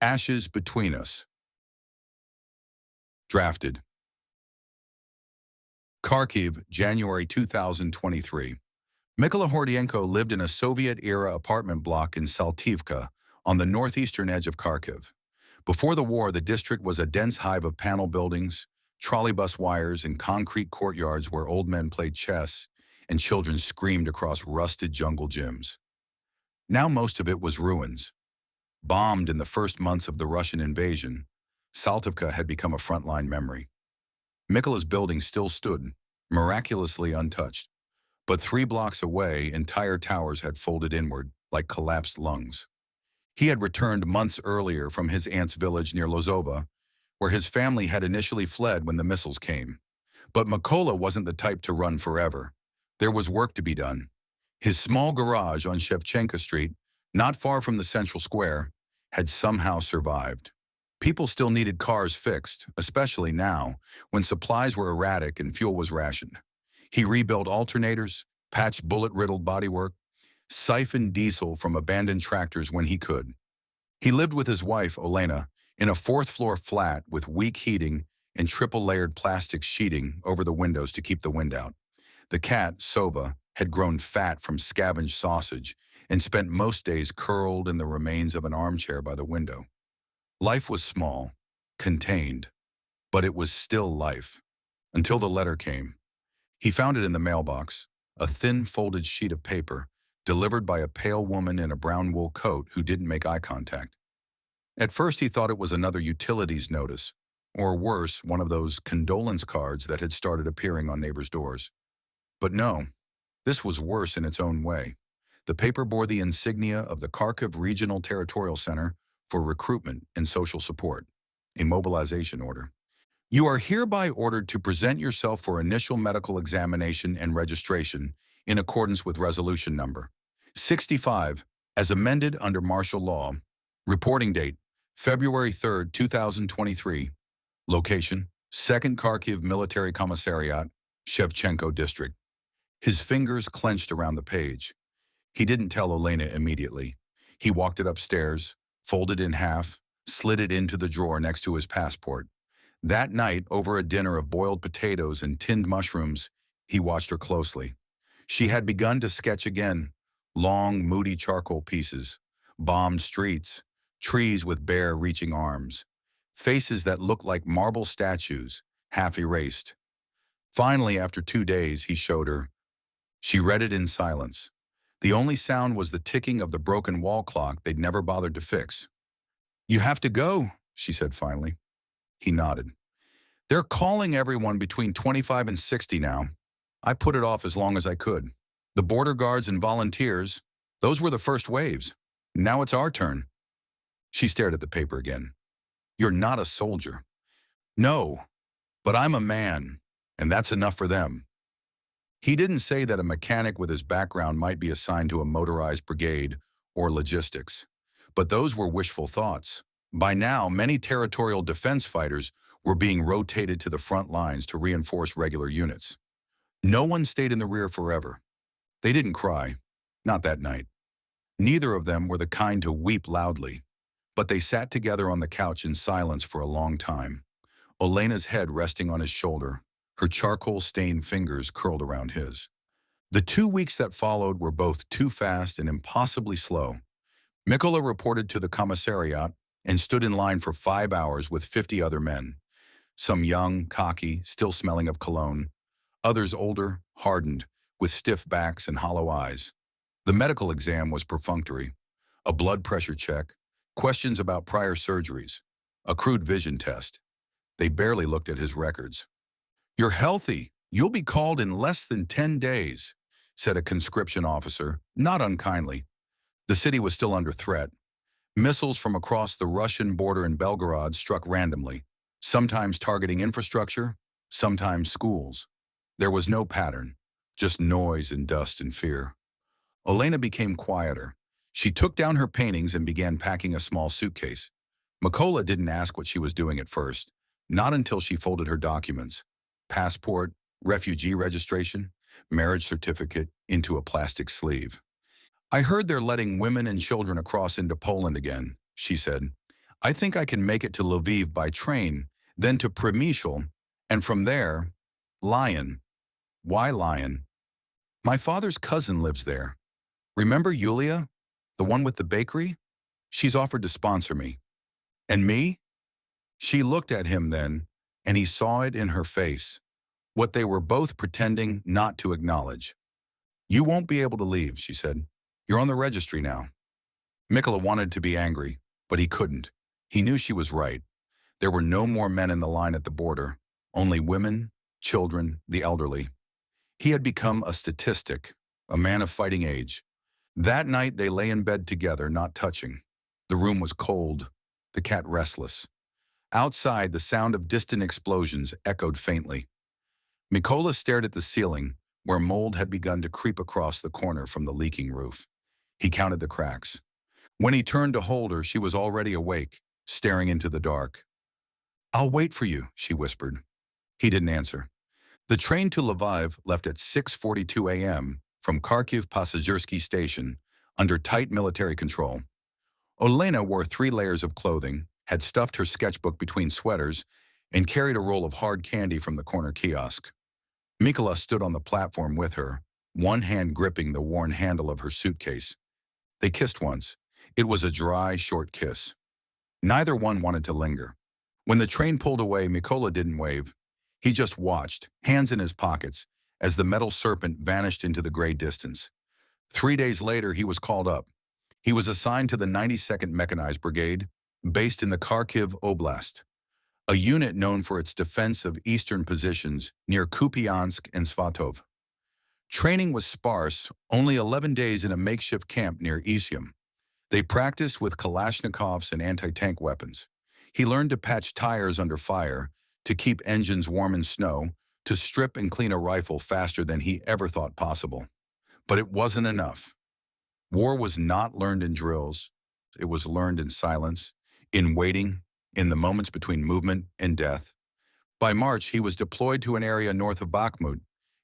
Ashes Between Us. Drafted. Kharkiv, January 2023. Mykola lived in a Soviet-era apartment block in Saltivka, on the northeastern edge of Kharkiv. Before the war, the district was a dense hive of panel buildings, trolleybus wires, and concrete courtyards where old men played chess and children screamed across rusted jungle gyms. Now most of it was ruins. Bombed in the first months of the Russian invasion, Saltivka had become a frontline memory. Mykola's building still stood, miraculously untouched. But 3 blocks away, entire towers had folded inward, like collapsed lungs. He had returned months earlier from his aunt's village near Lozova, where his family had initially fled when the missiles came. But Mykola wasn't the type to run forever. There was work to be done. His small garage on Shevchenko Street, not far from the central square, had somehow survived. People still needed cars fixed, especially now, when supplies were erratic and fuel was rationed. He rebuilt alternators, patched bullet-riddled bodywork, siphoned diesel from abandoned tractors when he could. He lived with his wife, Olena, in a 4th-floor flat with weak heating and triple-layered plastic sheeting over the windows to keep the wind out. The cat, Sova, had grown fat from scavenged sausage and spent most days curled in the remains of an armchair by the window. Life was small, contained, but it was still life, until the letter came. He found it in the mailbox, a thin folded sheet of paper, delivered by a pale woman in a brown wool coat who didn't make eye contact. At first he thought it was another utilities notice, or worse, one of those condolence cards that had started appearing on neighbors' doors. But no, this was worse in its own way. The paper bore the insignia of the Kharkiv Regional Territorial Center for Recruitment and Social Support, a mobilization order. You are hereby ordered to present yourself for initial medical examination and registration in accordance with Resolution Number 65, as amended under martial law. Reporting date, February 3, 2023. Location, 2nd Kharkiv Military Commissariat, Shevchenko District. His fingers clenched around the page. He didn't tell Olena immediately. He walked it upstairs, folded in half, slid it into the drawer next to his passport. That night, over a dinner of boiled potatoes and tinned mushrooms, he watched her closely. She had begun to sketch again, long, moody charcoal pieces, bombed streets, trees with bare, reaching arms, faces that looked like marble statues, half erased. Finally, after 2 days, he showed her. She read it in silence. The only sound was the ticking of the broken wall clock they'd never bothered to fix. "You have to go," she said finally. He nodded. "They're calling everyone between 25 and 60 now. I put it off as long as I could. The border guards and volunteers, those were the first waves. Now it's our turn." She stared at the paper again. "You're not a soldier." "No, but I'm a man, and that's enough for them." He didn't say that a mechanic with his background might be assigned to a motorized brigade or logistics, but those were wishful thoughts. By now, many territorial defense fighters were being rotated to the front lines to reinforce regular units. No one stayed in the rear forever. They didn't cry, not that night. Neither of them were the kind to weep loudly, but they sat together on the couch in silence for a long time, Olena's head resting on his shoulder, her charcoal-stained fingers curled around his. The 2 weeks that followed were both too fast and impossibly slow. Mykola reported to the commissariat and stood in line for 5 hours with 50 other men. Some young, cocky, still smelling of cologne. Others older, hardened, with stiff backs and hollow eyes. The medical exam was perfunctory. A blood pressure check, questions about prior surgeries, a crude vision test. They barely looked at his records. "You're healthy. You'll be called in less than 10 days, said a conscription officer, not unkindly. The city was still under threat. Missiles from across the Russian border in Belgorod struck randomly, sometimes targeting infrastructure, sometimes schools. There was no pattern, just noise and dust and fear. Olena became quieter. She took down her paintings and began packing a small suitcase. Mykola didn't ask what she was doing at first, not until she folded her documents, passport, refugee registration, marriage certificate, into a plastic sleeve. "I heard they're letting women and children across into Poland again," she said. I think I can make it to Lviv by train, then to Przemysl, and from there, Lyon. Why Lyon? My father's cousin lives there. Remember Yulia? The one with the bakery? She's offered to sponsor me. And me? She looked at him then, and he saw it in her face, what they were both pretending not to acknowledge. You won't be able to leave, she said. You're on the registry now. Mykola wanted to be angry, but he couldn't. He knew she was right. There were no more men in the line at the border, only women, children, the elderly. He had become a statistic, a man of fighting age. That night they lay in bed together, not touching. The room was cold, the cat restless. Outside, the sound of distant explosions echoed faintly. Mykola stared at the ceiling, where mold had begun to creep across the corner from the leaking roof. He counted the cracks. When he turned to hold her, she was already awake, staring into the dark. I'll wait for you, she whispered. He didn't answer. The train to Lviv left at 6:42 a.m. from Kharkiv Passagiersky Station, under tight military control. Olena wore 3 layers of clothing, had stuffed her sketchbook between sweaters, and carried a roll of hard candy from the corner kiosk. Mykola stood on the platform with her, one hand gripping the worn handle of her suitcase. They kissed once. It was a dry, short kiss. Neither one wanted to linger. When the train pulled away, Mykola didn't wave. He just watched, hands in his pockets, as the metal serpent vanished into the gray distance. 3 days later, he was called up. He was assigned to the 92nd Mechanized Brigade, based in the Kharkiv Oblast, a unit known for its defense of eastern positions near Kupiansk and Svatov. Training was sparse, only 11 days in a makeshift camp near Izium. They practiced with Kalashnikovs and anti-tank weapons. He learned to patch tires under fire, to keep engines warm in snow, to strip and clean a rifle faster than he ever thought possible. But it wasn't enough. War was not learned in drills. It was learned in silence, in waiting, in the moments between movement and death. By March, he was deployed to an area north of Bakhmut,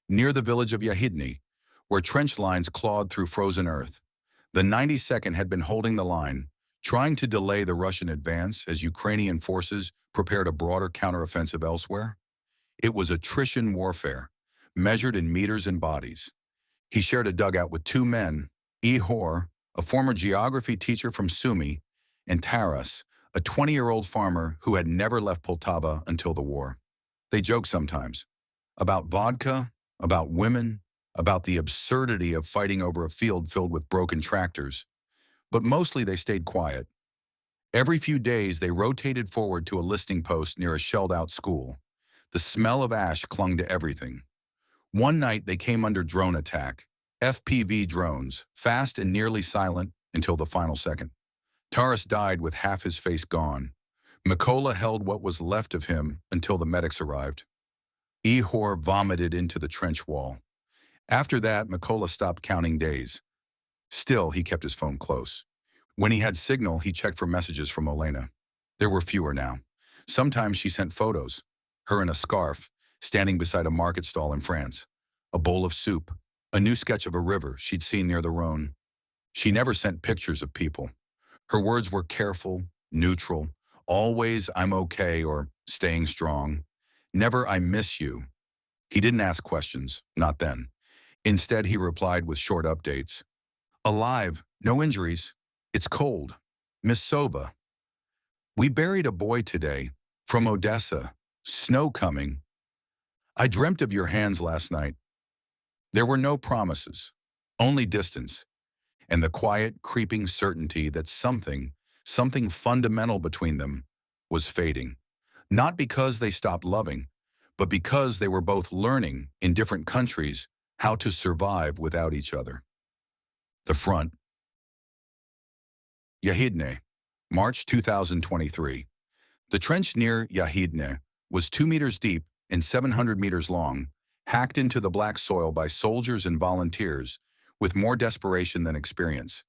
near the village of Yahidny, where trench lines clawed through frozen earth. The 92nd had been holding the line, trying to delay the Russian advance as Ukrainian forces prepared a broader counteroffensive elsewhere. It was attrition warfare, measured in meters and bodies. He shared a dugout with 2 men, Ihor, a former geography teacher from Sumy, and Taras, a 20-year-old farmer who had never left Poltava until the war. They joked sometimes about vodka, about women, about the absurdity of fighting over a field filled with broken tractors. But mostly they stayed quiet. Every few days they rotated forward to a listening post near a shelled-out school. The smell of ash clung to everything. One night they came under drone attack. FPV drones, fast and nearly silent until the final second. Taras died with half his face gone. Mykola held what was left of him until the medics arrived. Ihor vomited into the trench wall. After that, Mykola stopped counting days. Still, he kept his phone close. When he had signal, he checked for messages from Olena. There were fewer now. Sometimes she sent photos, her in a scarf, standing beside a market stall in France, a bowl of soup, a new sketch of a river she'd seen near the Rhone. She never sent pictures of people. Her words were careful, neutral, always "I'm okay" or "staying strong." Never "I miss you." He didn't ask questions, not then. Instead, he replied with short updates. Alive, no injuries. It's cold. Miss Sova. We buried a boy today, from Odessa. Snow coming. I dreamt of your hands last night. There were no promises, only distance, and the quiet, creeping certainty that something fundamental between them was fading. Not because they stopped loving, but because they were both learning, in different countries, how to survive without each other. The front. Yahidne, March 2023. The trench near Yahidne was 2 meters deep and 700 meters long, hacked into the black soil by soldiers and volunteers with more desperation than experience.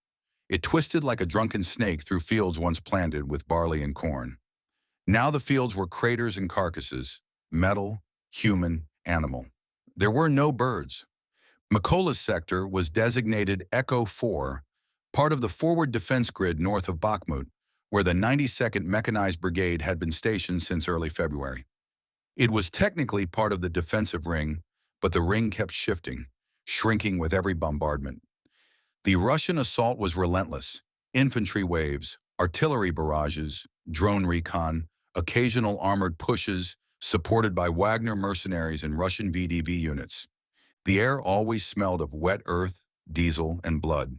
It twisted like a drunken snake through fields once planted with barley and corn. Now the fields were craters and carcasses, metal, human, animal. There were no birds. Mykola's sector was designated Echo 4, part of the forward defense grid north of Bakhmut, where the 92nd Mechanized Brigade had been stationed since early February. It was technically part of the defensive ring, but the ring kept shifting, shrinking with every bombardment. The Russian assault was relentless. Infantry waves, artillery barrages, drone recon, occasional armored pushes, supported by Wagner mercenaries and Russian VDV units. The air always smelled of wet earth, diesel, and blood.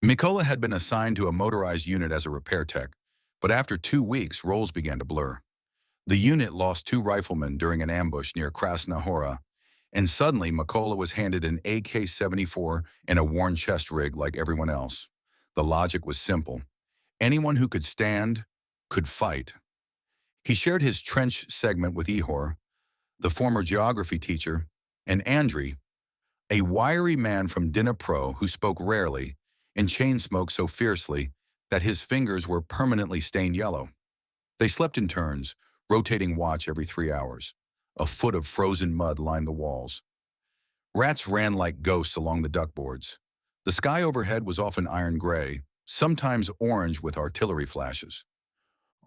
Mykola had been assigned to a motorized unit as a repair tech, but after 2 weeks, roles began to blur. The unit lost 2 riflemen during an ambush near Krasna Hora, and suddenly Mykola was handed an AK-74 and a worn chest rig like everyone else. The logic was simple. Anyone who could stand could fight. He shared his trench segment with Ihor, the former geography teacher, and Andrei, a wiry man from Dnipro who spoke rarely and chain-smoked so fiercely that his fingers were permanently stained yellow. They slept in turns, rotating watch every 3 hours. A foot of frozen mud lined the walls. Rats ran like ghosts along the duckboards. The sky overhead was often iron gray, sometimes orange with artillery flashes.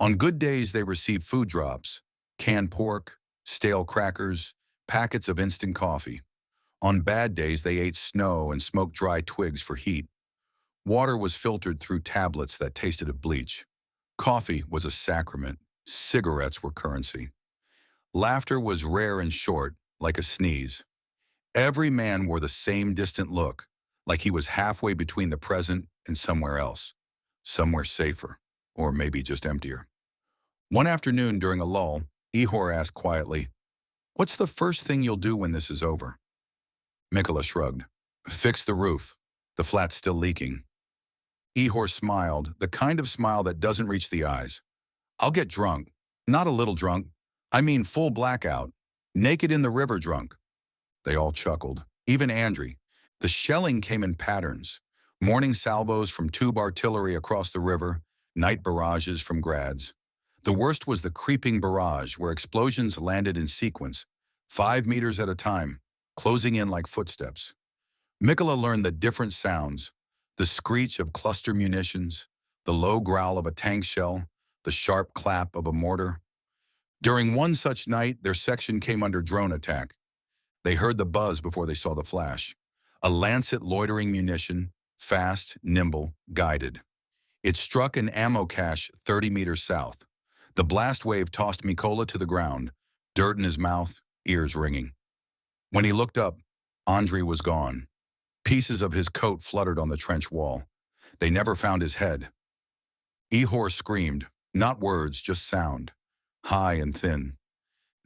On good days, they received food drops, canned pork, stale crackers, packets of instant coffee. On bad days, they ate snow and smoked dry twigs for heat. Water was filtered through tablets that tasted of bleach. Coffee was a sacrament. Cigarettes were currency. Laughter was rare and short, like a sneeze. Every man wore the same distant look, like he was halfway between the present and somewhere else. Somewhere safer, or maybe just emptier. One afternoon during a lull, Ihor asked quietly, "What's the first thing you'll do when this is over?" Mykola shrugged. "Fix the roof. The flat's still leaking." Ihor smiled, the kind of smile that doesn't reach the eyes. "I'll get drunk. Not a little drunk. I mean full blackout. Naked in the river drunk." They all chuckled, even Andrei. The shelling came in patterns. Morning salvos from tube artillery across the river, night barrages from grads. The worst was the creeping barrage, where explosions landed in sequence, 5 meters at a time, closing in like footsteps. Mykola learned the different sounds, the screech of cluster munitions, the low growl of a tank shell, the sharp clap of a mortar. During one such night, their section came under drone attack. They heard the buzz before they saw the flash. A lancet loitering munition, fast, nimble, guided. It struck an ammo cache 30 meters south. The blast wave tossed Mykola to the ground, dirt in his mouth, ears ringing. When he looked up, Andrei was gone. Pieces of his coat fluttered on the trench wall. They never found his head. Ihor screamed, not words, just sound, high and thin.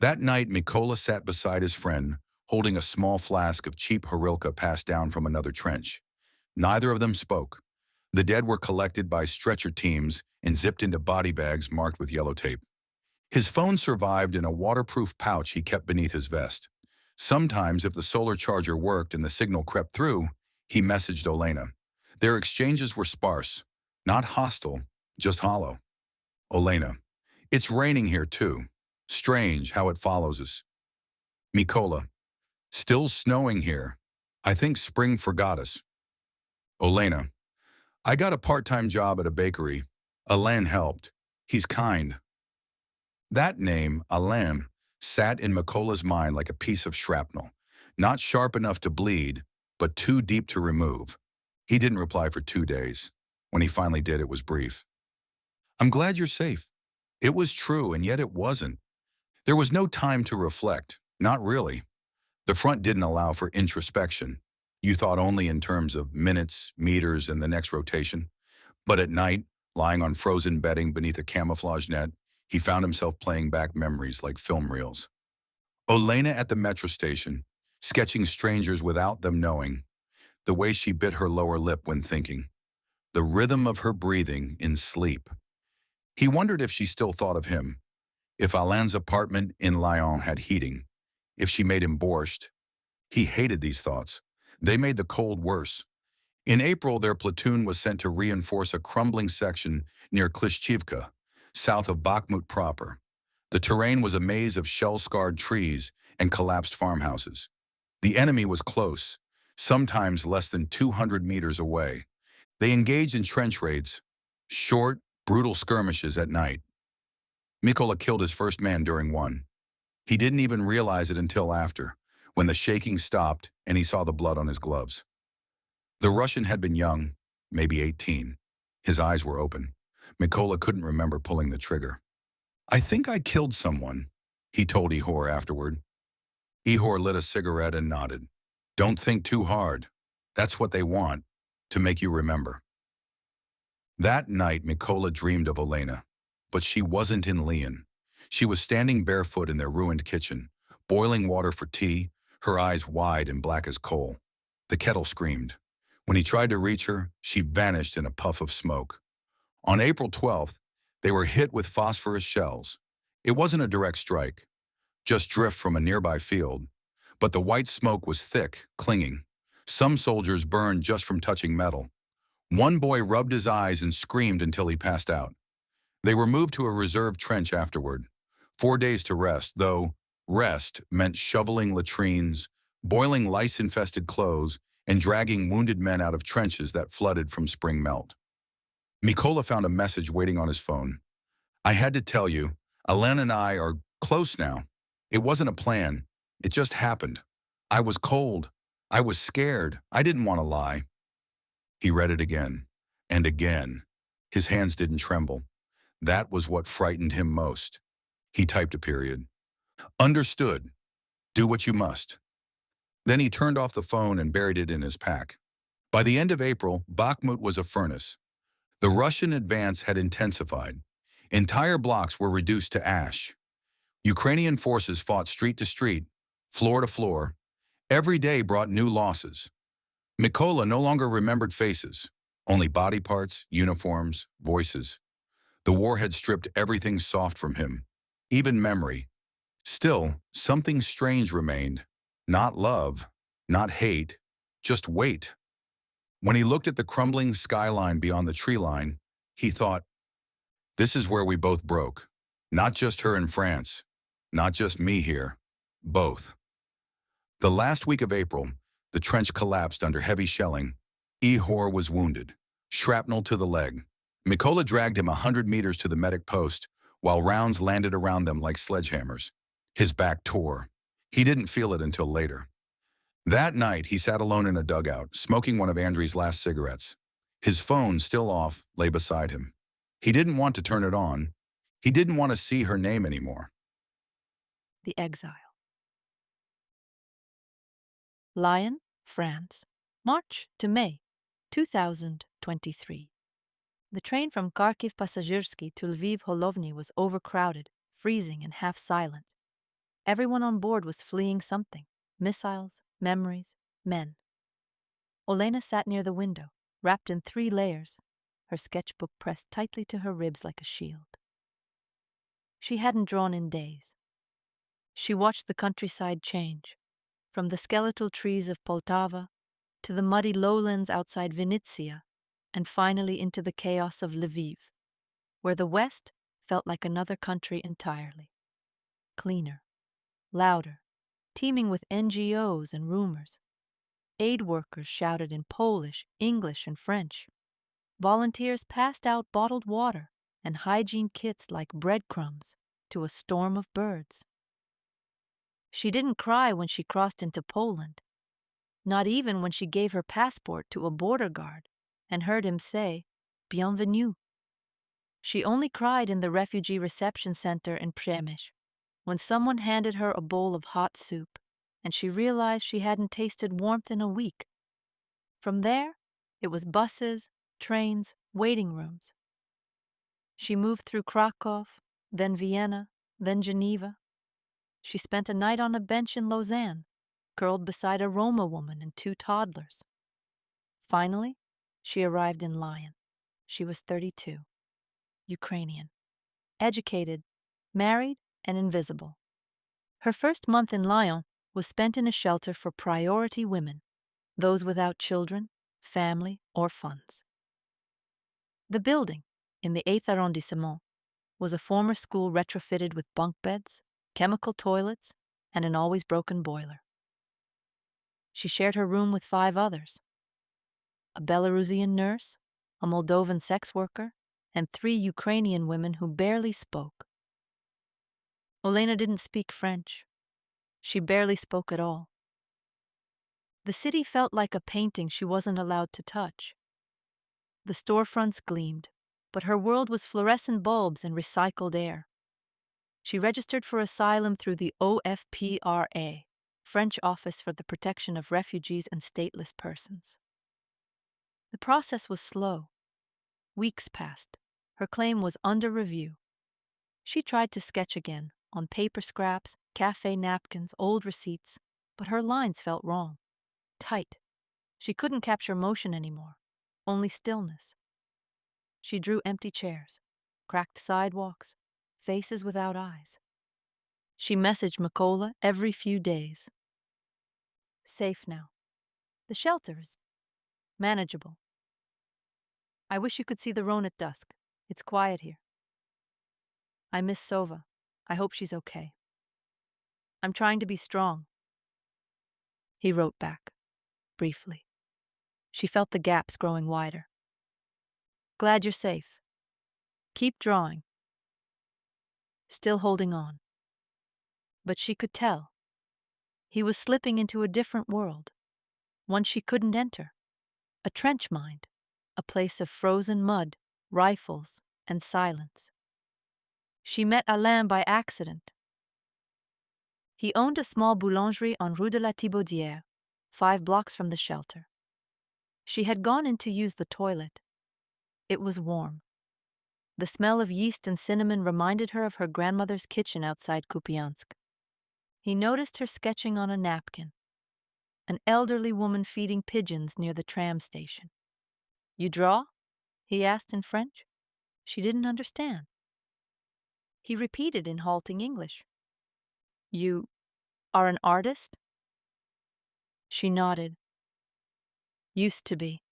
That night, Mykola sat beside his friend, holding a small flask of cheap Horilka passed down from another trench. Neither of them spoke. The dead were collected by stretcher teams and zipped into body bags marked with yellow tape. His phone survived in a waterproof pouch he kept beneath his vest. Sometimes, if the solar charger worked and the signal crept through, he messaged Olena. Their exchanges were sparse, not hostile, just hollow. Olena, "It's raining here too. Strange how it follows us." Mykola, "Still snowing here. I think spring forgot us." Olena, "I got a part-time job at a bakery. Alain helped. He's kind." That name, Alain, sat in Mykola's mind like a piece of shrapnel, not sharp enough to bleed, but too deep to remove. He didn't reply for 2 days. When he finally did, it was brief. "I'm glad you're safe." It was true, and yet it wasn't. There was no time to reflect, not really. The front didn't allow for introspection. You thought only in terms of minutes, meters, and the next rotation. But at night, lying on frozen bedding beneath a camouflage net, he found himself playing back memories like film reels. Olena at the metro station, sketching strangers without them knowing, the way she bit her lower lip when thinking, the rhythm of her breathing in sleep. He wondered if she still thought of him, if Alain's apartment in Lyon had heating, if she made him borscht. He hated these thoughts. They made the cold worse. In April, their platoon was sent to reinforce a crumbling section near Klishchivka, south of Bakhmut proper. The terrain was a maze of shell-scarred trees and collapsed farmhouses. The enemy was close, sometimes less than 200 meters away. They engaged in trench raids, short, Brutal skirmishes at night. Mykola killed his first man during one. He didn't even realize it until after, when the shaking stopped and he saw the blood on his gloves. The Russian had been young, maybe 18. His eyes were open. Mykola couldn't remember pulling the trigger. "I think I killed someone," he told Ihor afterward. Ihor lit a cigarette and nodded. "Don't think too hard. That's what they want, to make you remember." That night, Mykola dreamed of Olena, but she wasn't in Lyon. She was standing barefoot in their ruined kitchen, boiling water for tea, her eyes wide and black as coal. The kettle screamed. When he tried to reach her, she vanished in a puff of smoke. On April 12th, they were hit with phosphorus shells. It wasn't a direct strike, just drift from a nearby field. But the white smoke was thick, clinging. Some soldiers burned just from touching metal. One boy rubbed his eyes and screamed until he passed out. They were moved to a reserve trench afterward. 4 days to rest, though rest meant shoveling latrines, boiling lice-infested clothes, and dragging wounded men out of trenches that flooded from spring melt. Mykola found a message waiting on his phone. "I had to tell you, Olena and I are close now. It wasn't a plan. It just happened. I was cold. I was scared. I didn't want to lie." He read it again, and again. His hands didn't tremble. That was what frightened him most. He typed a period. "Understood. Do what you must." Then he turned off the phone and buried it in his pack. By the end of April, Bakhmut was a furnace. The Russian advance had intensified. Entire blocks were reduced to ash. Ukrainian forces fought street to street, floor to floor. Every day brought new losses. Mykola no longer remembered faces, only body parts, uniforms, voices. The war had stripped everything soft from him, even memory. Still, something strange remained. Not love, not hate, just weight. When he looked at the crumbling skyline beyond the tree line, he thought, "This is where we both broke. Not just her in France, not just me here, both." The last week of April, the trench collapsed under heavy shelling. Ihor was wounded, shrapnel to the leg. Mykola dragged him 100 meters to the medic post, while rounds landed around them like sledgehammers. His back tore. He didn't feel it until later. That night, he sat alone in a dugout, smoking one of Andrew's last cigarettes. His phone, still off, lay beside him. He didn't want to turn it on. He didn't want to see her name anymore. The Exile. Lyon, France, March to May 2023. The train from Kharkiv Passagiersky to Lviv Holovny was overcrowded, freezing, and half silent. Everyone on board was fleeing something: missiles, memories, men. Olena sat near the window, wrapped in 3 layers, her sketchbook pressed tightly to her ribs like a shield. She hadn't drawn in days. She watched the countryside change, from the skeletal trees of Poltava to the muddy lowlands outside Vinnytsia, and finally into the chaos of Lviv, where the West felt like another country entirely. Cleaner, louder, teeming with NGOs and rumors. Aid workers shouted in Polish, English, and French. Volunteers passed out bottled water and hygiene kits like breadcrumbs to a storm of birds. She didn't cry when she crossed into Poland, not even when she gave her passport to a border guard and heard him say, "Bienvenue." She only cried in the refugee reception center in Przemyśl, when someone handed her a bowl of hot soup and she realized she hadn't tasted warmth in a week. From there, it was buses, trains, waiting rooms. She moved through Krakow, then Vienna, then Geneva. She spent a night on a bench in Lausanne, curled beside a Roma woman and 2 toddlers. Finally, she arrived in Lyon. She was 32, Ukrainian, educated, married, and invisible. Her first month in Lyon was spent in a shelter for priority women, those without children, family, or funds. The building, in the 8th arrondissement, was a former school retrofitted with bunk beds, chemical toilets, and an always broken boiler. She shared her room with 5 others: a Belarusian nurse, a Moldovan sex worker, and 3 Ukrainian women who barely spoke. Olena didn't speak French. She barely spoke at all. The city felt like a painting she wasn't allowed to touch. The storefronts gleamed, but her world was fluorescent bulbs and recycled air. She registered for asylum through the OFPRA, French Office for the Protection of Refugees and Stateless Persons. The process was slow. Weeks passed. Her claim was under review. She tried to sketch again, on paper scraps, cafe napkins, old receipts, but her lines felt wrong. Tight. She couldn't capture motion anymore, only stillness. She drew empty chairs, cracked sidewalks, faces without eyes. She messaged Mykola every few days. Safe now. The shelter is manageable. I wish you could see the Rhone at dusk. It's quiet here. I miss Sova. I hope she's okay. I'm trying to be strong. He wrote back, briefly. She felt the gaps growing wider. Glad you're safe. Keep drawing. Still holding on. But she could tell. He was slipping into a different world, one she couldn't enter. A trench mind, a place of frozen mud, rifles, and silence. She met Alain by accident. He owned a small boulangerie on Rue de la Thibaudière, 5 blocks from the shelter. She had gone in to use the toilet. It was warm. The smell of yeast and cinnamon reminded her of her grandmother's kitchen outside Kupiansk. He noticed her sketching on a napkin, an elderly woman feeding pigeons near the tram station. You draw? He asked in French. She didn't understand. He repeated in halting English. You are an artist? She nodded. Used to be.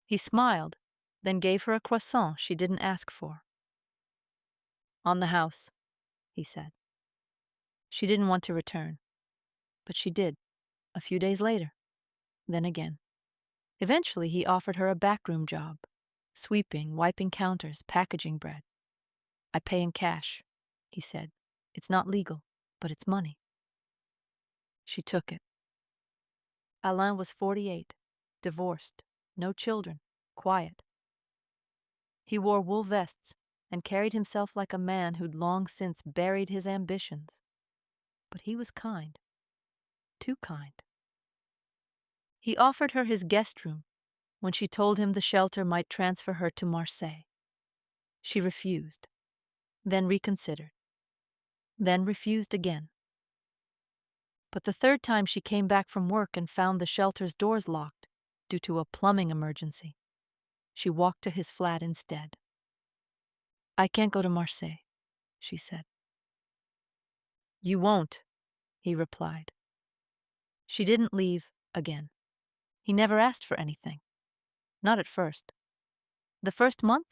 He smiled, then gave her a croissant she didn't ask for. On the house, he said. She didn't want to return, but she did, a few days later, then again. Eventually, he offered her a backroom job, sweeping, wiping counters, packaging bread. I pay in cash, he said. It's not legal, but it's money. She took it. Alain was 48, divorced, no children, quiet. He wore wool vests and carried himself like a man who'd long since buried his ambitions. But he was kind. Too kind. He offered her his guest room when she told him the shelter might transfer her to Marseille. She refused, then reconsidered, then refused again. But the 3rd time she came back from work and found the shelter's doors locked due to a plumbing emergency. She walked to his flat instead. I can't go to Marseille, she said. You won't, he replied. She didn't leave again. He never asked for anything. Not at first. The first month,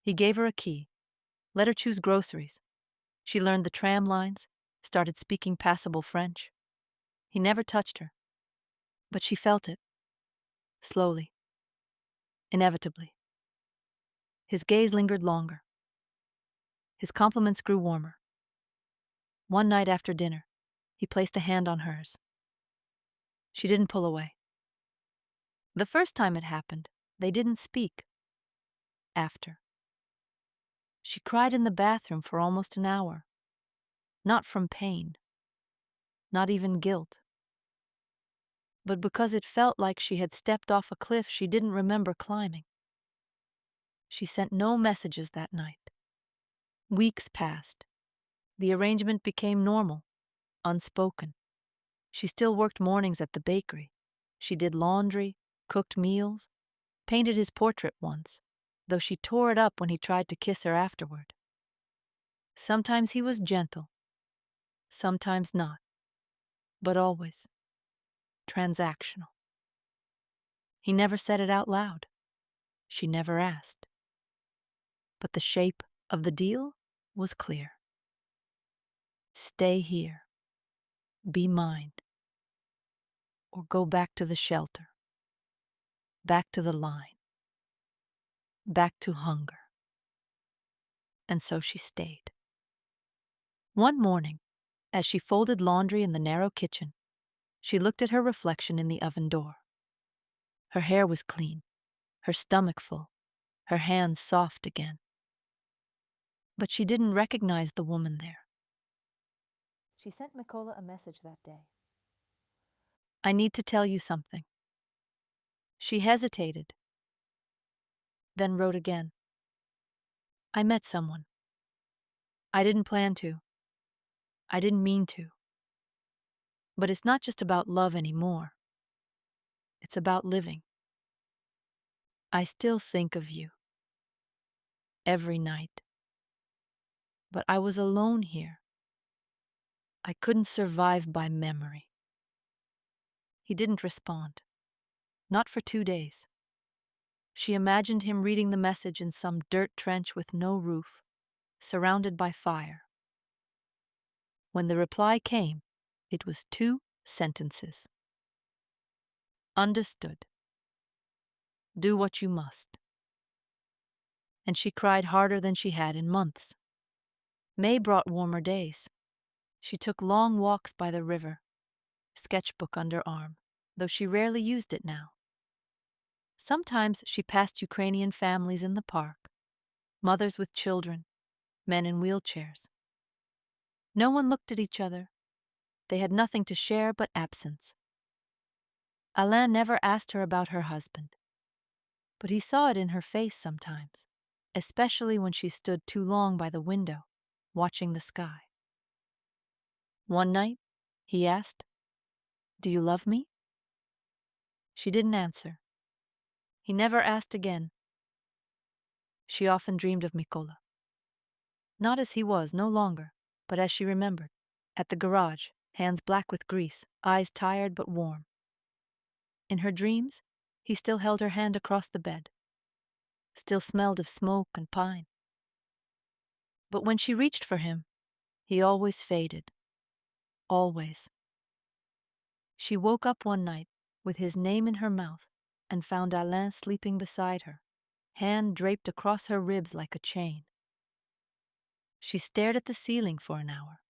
he gave her a key, let her choose groceries. She learned the tram lines, started speaking passable French. He never touched her. But she felt it. Slowly. Inevitably. His gaze lingered longer. His compliments grew warmer. One night after dinner, he placed a hand on hers. She didn't pull away. The first time it happened, they didn't speak. After. She cried in the bathroom for almost an hour. Not from pain. Not even guilt. But because it felt like she had stepped off a cliff she didn't remember climbing. She sent no messages that night. Weeks passed. The arrangement became normal, unspoken. She still worked mornings at the bakery. She did laundry, cooked meals, painted his portrait once, though she tore it up when he tried to kiss her afterward. Sometimes he was gentle, sometimes not, but always transactional. He never said it out loud. She never asked. But the shape of the deal was clear. Stay here. Be mine. Or go back to the shelter. Back to the line. back to hunger. And so she stayed. One morning, as she folded laundry in the narrow kitchen, she looked at her reflection in the oven door. Her hair was clean, her stomach full, her hands soft again. But she didn't recognize the woman there. She sent Mykola a message that day. "I need to tell you something." She hesitated, then wrote again. "I met someone. I didn't plan to. I didn't mean to. But it's not just about love anymore. It's about living. I still think of you. Every night. But I was alone here. I couldn't survive by memory." He didn't respond. Not for 2 days. She imagined him reading the message in some dirt trench with no roof, surrounded by fire. When the reply came, it was 2 sentences. "Understood. Do what you must." And she cried harder than she had in months. May brought warmer days. She took long walks by the river, sketchbook under arm, though she rarely used it now. Sometimes she passed Ukrainian families in the park, mothers with children, men in wheelchairs. No one looked at each other. They had nothing to share but absence. Alain never asked her about her husband, but he saw it in her face sometimes, especially when she stood too long by the window, watching the sky. One night, he asked, "Do you love me?" She didn't answer. He never asked again. She often dreamed of Mykola. Not as he was, no longer, but as she remembered, at the garage, hands black with grease, eyes tired but warm. In her dreams, he still held her hand across the bed, still smelled of smoke and pine. But when she reached for him, he always faded. Always. She woke up one night with his name in her mouth and found Alain sleeping beside her, hand draped across her ribs like a chain. She stared at the ceiling for an hour.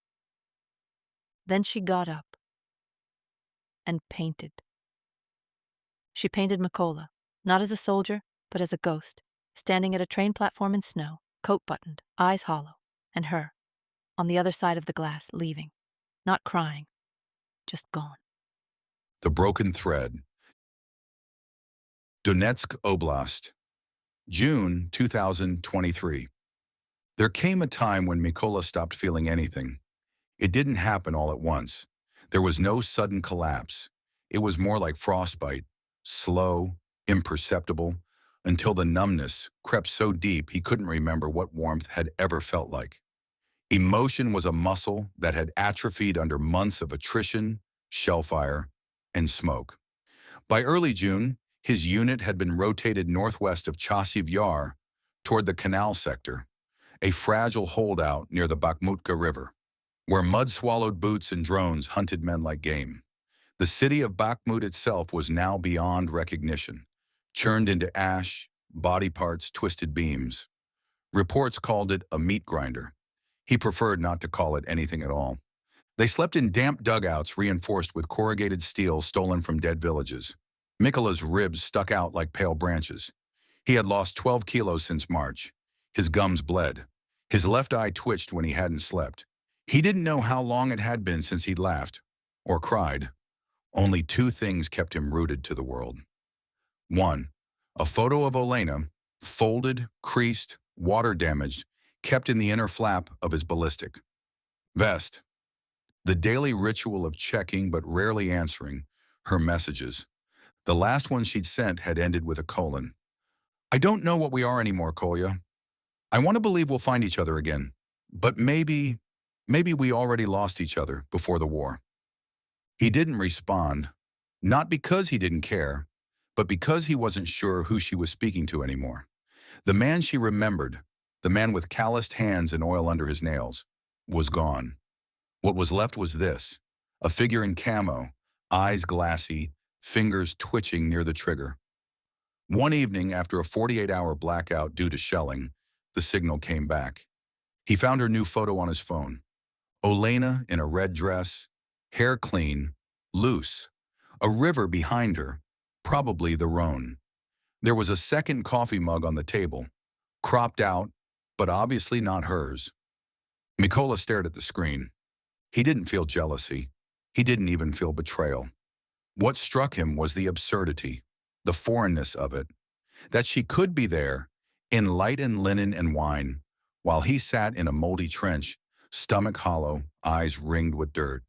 Then she got up and painted. She painted Mykola, not as a soldier, but as a ghost, standing at a train platform in snow, coat buttoned, eyes hollow, and her, on the other side of the glass, leaving, not crying, just gone. The Broken Thread. Donetsk Oblast, June 2023. There came a time when Mykola stopped feeling anything. It didn't happen all at once. There was no sudden collapse. It was more like frostbite, slow, imperceptible, until the numbness crept so deep he couldn't remember what warmth had ever felt like. Emotion was a muscle that had atrophied under months of attrition, shellfire, and smoke. By early June, his unit had been rotated northwest of Chasiv Yar toward the canal sector, a fragile holdout near the Bakhmutka River, where mud-swallowed boots and drones hunted men like game. The city of Bakhmut itself was now beyond recognition, churned into ash, body parts, twisted beams. Reports called it a meat grinder. He preferred not to call it anything at all. They slept in damp dugouts reinforced with corrugated steel stolen from dead villages. Mykola's ribs stuck out like pale branches. He had lost 12 kilos since March. His gums bled. His left eye twitched when he hadn't slept. He didn't know how long it had been since he'd laughed or cried. Only 2 things kept him rooted to the world. 1. A photo of Olena, folded, creased, water-damaged, kept in the inner flap of his ballistic vest. The daily ritual of checking but rarely answering her messages. The last one she'd sent had ended with a colon. "I don't know what we are anymore, Kolya. I want to believe we'll find each other again. But maybe we already lost each other before the war." He didn't respond, not because he didn't care, but because he wasn't sure who she was speaking to anymore. The man she remembered, the man with calloused hands and oil under his nails, was gone. What was left was this, a figure in camo, eyes glassy, fingers twitching near the trigger. One evening, after a 48-hour blackout due to shelling, the signal came back. He found her new photo on his phone. Olena in a red dress, hair clean, loose. A river behind her, probably the Rhone. There was a second coffee mug on the table, cropped out, but obviously not hers. Mykola stared at the screen. He didn't feel jealousy. He didn't even feel betrayal. What struck him was the absurdity, the foreignness of it, that she could be there, in light and linen and wine, while he sat in a moldy trench, stomach hollow, eyes ringed with dirt.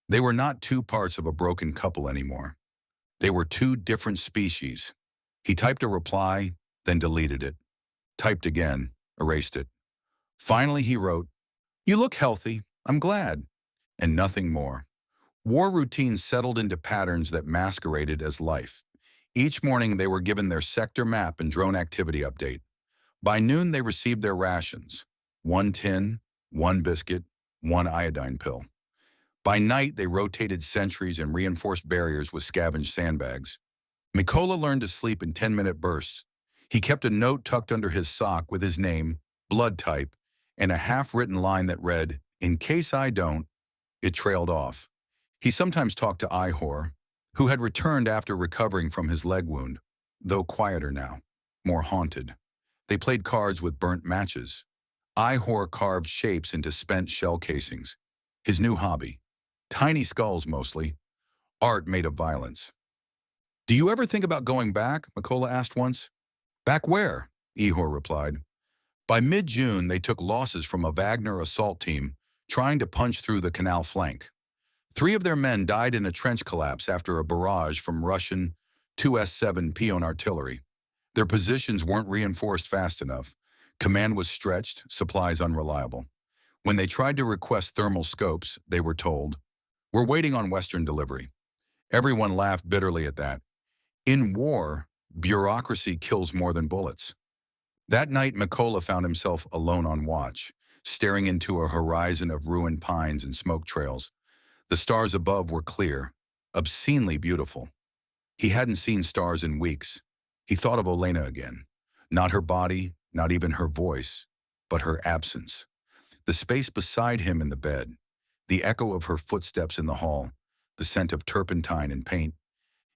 They were not two parts of a broken couple anymore. They were two different species. He typed a reply, then deleted it. Typed again, erased it. Finally he wrote, "You look healthy, I'm glad," and nothing more. War routines settled into patterns that masqueraded as life. Each morning they were given their sector map and drone activity update. By noon they received their rations. 1 tin, 1 biscuit, 1 iodine pill. By night they rotated sentries and reinforced barriers with scavenged sandbags. Mykola learned to sleep in 10-minute bursts. He kept a note tucked under his sock with his name, blood type, and a half-written line that read, "In case I don't." It trailed off. He sometimes talked to Ihor, who had returned after recovering from his leg wound, though quieter now, more haunted. They played cards with burnt matches. Ihor carved shapes into spent shell casings. His new hobby. Tiny skulls mostly. Art made of violence. "Do you ever think about going back?" Mykola asked once. "Back where?" Ihor replied. By mid-June, they took losses from a Wagner assault team trying to punch through the canal flank. 3 of their men died in a trench collapse after a barrage from Russian 2S-7 Pion artillery. Their positions weren't reinforced fast enough. Command was stretched, supplies unreliable. When they tried to request thermal scopes, they were told, "We're waiting on Western delivery." Everyone laughed bitterly at that. In war, bureaucracy kills more than bullets. That night, Mykola found himself alone on watch, staring into a horizon of ruined pines and smoke trails. The stars above were clear, obscenely beautiful. He hadn't seen stars in weeks. He thought of Olena again. Not her body, not even her voice, but her absence. The space beside him in the bed, the echo of her footsteps in the hall, the scent of turpentine and paint,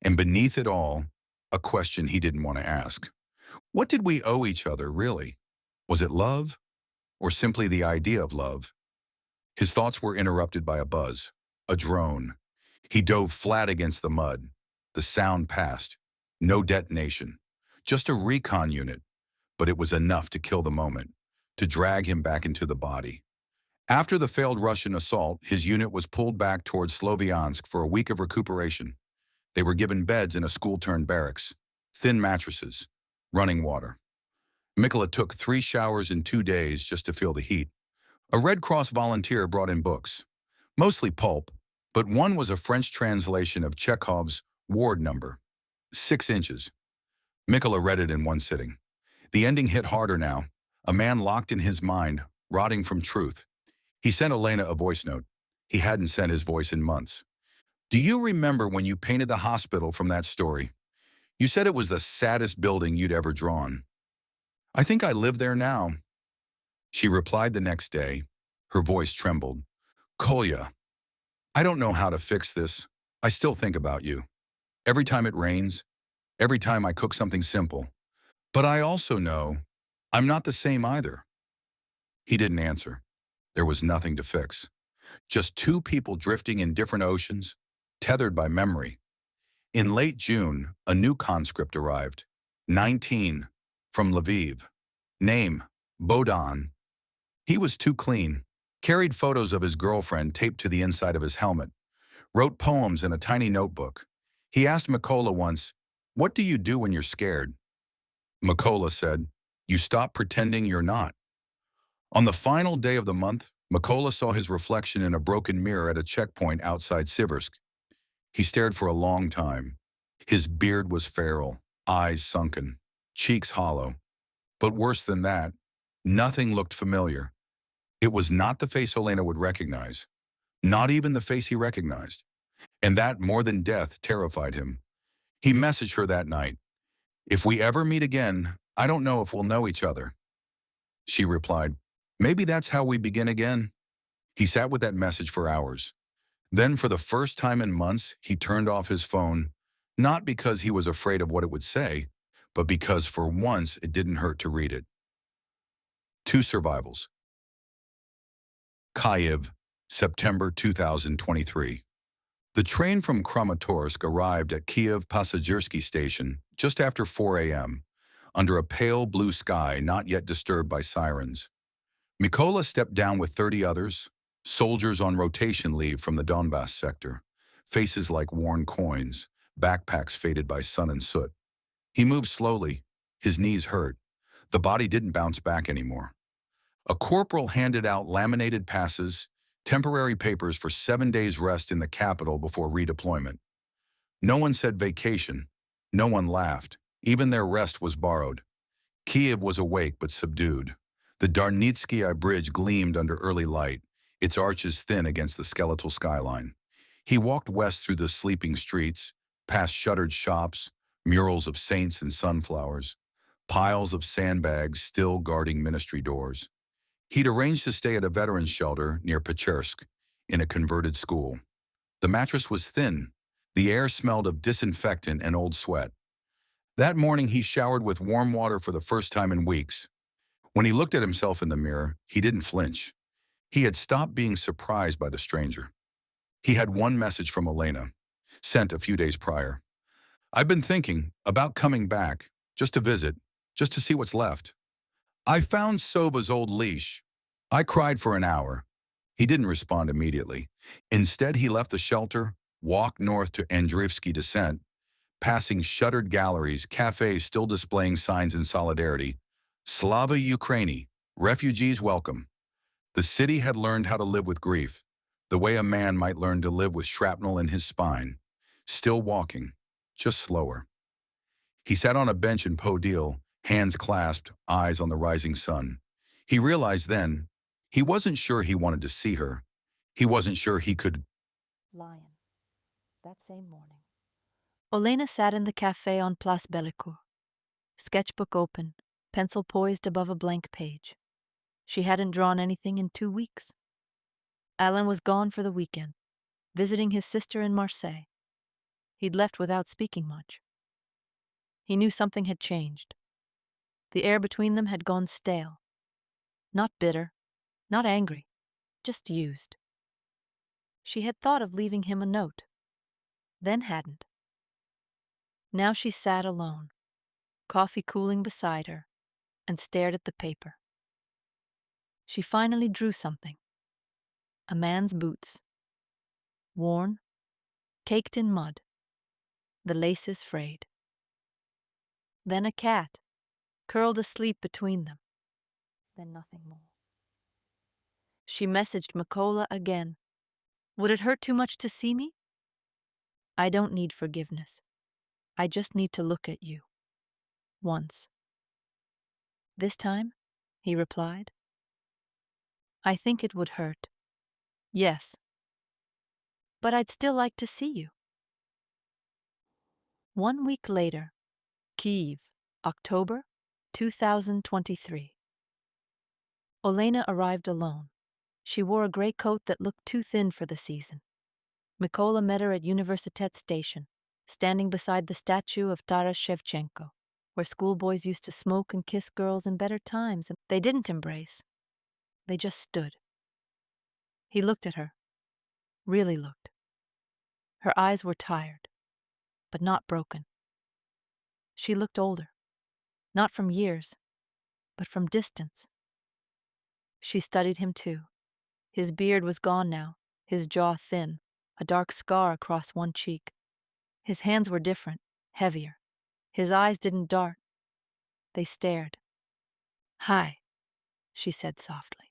and beneath it all, a question he didn't want to ask. What did we owe each other, really? Was it love? Or simply the idea of love? His thoughts were interrupted by a buzz, a drone. He dove flat against the mud. The sound passed. No detonation. Just a recon unit. But it was enough to kill the moment, to drag him back into the body. After the failed Russian assault, his unit was pulled back towards Sloviansk for a week of recuperation. They were given beds in a school-turned barracks, thin mattresses, running water. Mykola took 3 showers in 2 days just to feel the heat. A Red Cross volunteer brought in books, mostly pulp, but one was a French translation of Chekhov's Ward Number, 6 inches. Mykola read it in one sitting. The ending hit harder now, a man locked in his mind, rotting from truth. He sent Olena a voice note. He hadn't sent his voice in months. "Do you remember when you painted the hospital from that story? You said it was the saddest building you'd ever drawn. I think I live there now." She replied the next day. Her voice trembled. "Kolya, I don't know how to fix this. I still think about you. Every time it rains, every time I cook something simple. But I also know I'm not the same either." He didn't answer. There was nothing to fix. Just 2 people drifting in different oceans, tethered by memory. In late June, a new conscript arrived. 19, from Lviv. Name, Bodan. He was too clean. Carried photos of his girlfriend taped to the inside of his helmet. Wrote poems in a tiny notebook. He asked Mykola once, "What do you do when you're scared?" Mykola said, "You stop pretending you're not." On the final day of the month, Mykola saw his reflection in a broken mirror at a checkpoint outside Siversk. He stared for a long time. His beard was feral, eyes sunken, cheeks hollow. But worse than that, nothing looked familiar. It was not the face Olena would recognize, not even the face he recognized. And that, more than death, terrified him. He messaged her that night. If we ever meet again, I don't know if we'll know each other. She replied, maybe that's how we begin again. He sat with that message for hours. Then, for the first time in months, he turned off his phone, not because he was afraid of what it would say, but because for once it didn't hurt to read it. Two survivals. Kharkiv, September 2023. The train from Kramatorsk arrived at Kiev Pasajersky Station just after 4 a.m., under a pale blue sky not yet disturbed by sirens. Mykola stepped down with 30 others, soldiers on rotation leave from the Donbass sector, faces like worn coins, backpacks faded by sun and soot. He moved slowly, his knees hurt. The body didn't bounce back anymore. A corporal handed out laminated passes, temporary papers for 7 days rest in the capital before redeployment. No one said vacation. No one laughed. Even their rest was borrowed. Kiev was awake but subdued. The Darnitsky Bridge gleamed under early light, its arches thin against the skeletal skyline. He walked west through the sleeping streets, past shuttered shops, murals of saints and sunflowers, piles of sandbags still guarding ministry doors. He'd arranged to stay at a veterans shelter near Pechersk, in a converted school. The mattress was thin. The air smelled of disinfectant and old sweat. That morning he showered with warm water for the first time in weeks. When he looked at himself in the mirror, he didn't flinch. He had stopped being surprised by the stranger. He had one message from Olena, sent a few days prior. I've been thinking about coming back, just to visit, just to see what's left. I found Sova's old leash. I cried for an hour. He didn't respond immediately. Instead, he left the shelter, walked north to Andreevsky Descent, passing shuttered galleries, cafes still displaying signs in solidarity. Slava Ukraini, refugees welcome. The city had learned how to live with grief, the way a man might learn to live with shrapnel in his spine. Still walking, just slower. He sat on a bench in Podil, hands clasped, eyes on the rising sun. He realized then, he wasn't sure he wanted to see her. He wasn't sure he could. Lion, that same morning. Olena sat in the cafe on Place Bellecour, sketchbook open, pencil poised above a blank page. She hadn't drawn anything in 2 weeks. Alan was gone for the weekend, visiting his sister in Marseille. He'd left without speaking much. He knew something had changed. The air between them had gone stale. Not bitter, not angry, just used. She had thought of leaving him a note, then hadn't. Now she sat alone, coffee cooling beside her, and stared at the paper. She finally drew something. A man's boots. Worn, caked in mud. The laces frayed. Then a cat, curled asleep between them. Then nothing more. She messaged Mykola again. Would it hurt too much to see me? I don't need forgiveness. I just need to look at you. Once. This time, he replied. I think it would hurt. Yes. But I'd still like to see you. 1 week later, Kyiv, October 2023. Olena arrived alone. She wore a gray coat that looked too thin for the season. Mykola met her at Universitet Station, standing beside the statue of Taras Shevchenko, where schoolboys used to smoke and kiss girls in better times, and they didn't embrace. They just stood. He looked at her, really looked. Her eyes were tired, but not broken. She looked older, not from years, but from distance. She studied him too. His beard was gone now, his jaw thin, a dark scar across one cheek. His hands were different, heavier. His eyes didn't dart. They stared. Hi, she said softly.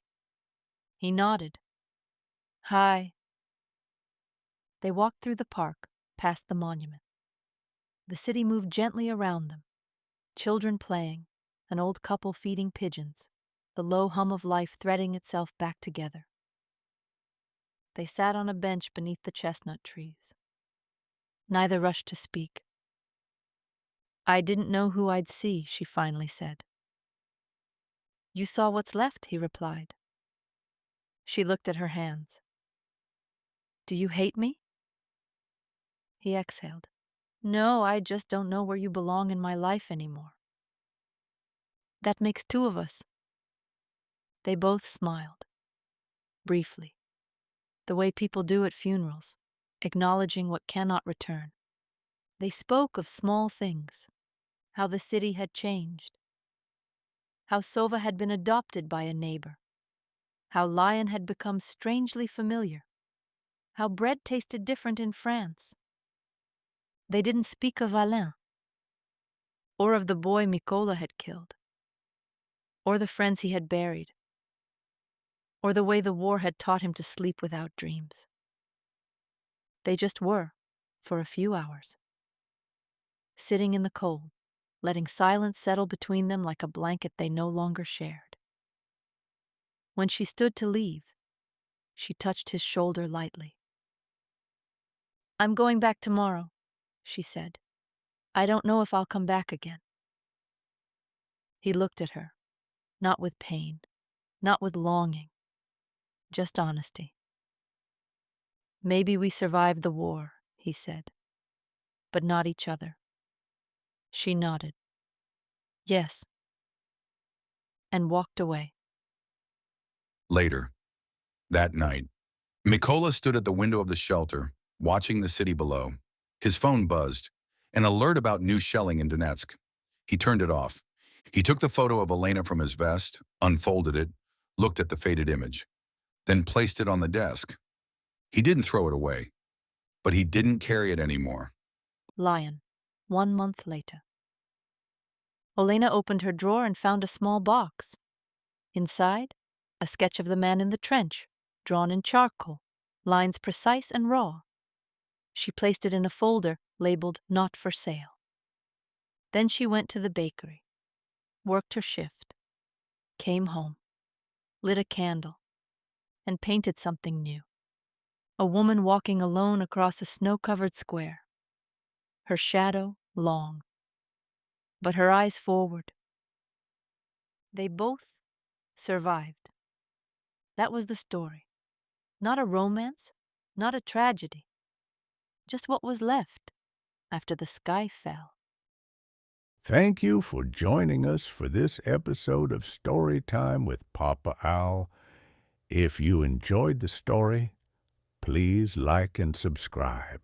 He nodded. Hi. They walked through the park, past the monument. The city moved gently around them. Children playing, an old couple feeding pigeons, the low hum of life threading itself back together. They sat on a bench beneath the chestnut trees. Neither rushed to speak. I didn't know who I'd see, she finally said. You saw what's left, he replied. She looked at her hands. Do you hate me? He exhaled. No, I just don't know where you belong in my life anymore. That makes two of us. They both smiled. Briefly. The way people do at funerals, acknowledging what cannot return. They spoke of small things, how the city had changed, how Sova had been adopted by a neighbor, how Lion had become strangely familiar, how bread tasted different in France. They didn't speak of Alain, or of the boy Mykola had killed, or the friends he had buried, or the way the war had taught him to sleep without dreams. They just were, for a few hours, sitting in the cold, letting silence settle between them like a blanket they no longer shared. When she stood to leave, she touched his shoulder lightly. I'm going back tomorrow, she said. I don't know if I'll come back again. He looked at her, not with pain, not with longing, just honesty. Maybe we survived the war, he said, but not each other. She nodded. Yes. And walked away. Later, that night, Mykola stood at the window of the shelter, watching the city below. His phone buzzed, an alert about new shelling in Donetsk. He turned it off. He took the photo of Olena from his vest, unfolded it, looked at the faded image, then placed it on the desk. He didn't throw it away, but he didn't carry it anymore. Lion, 1 month later. Olena opened her drawer and found a small box. Inside, a sketch of the man in the trench, drawn in charcoal, lines precise and raw. She placed it in a folder labeled Not for Sale. Then she went to the bakery, worked her shift, came home, lit a candle, and painted something new. A woman walking alone across a snow-covered square. Her shadow long, but her eyes forward. They both survived. That was the story. Not a romance, not a tragedy. Just what was left after the sky fell. Thank you for joining us for this episode of Storytime with Papa Al. If you enjoyed the story, please like and subscribe.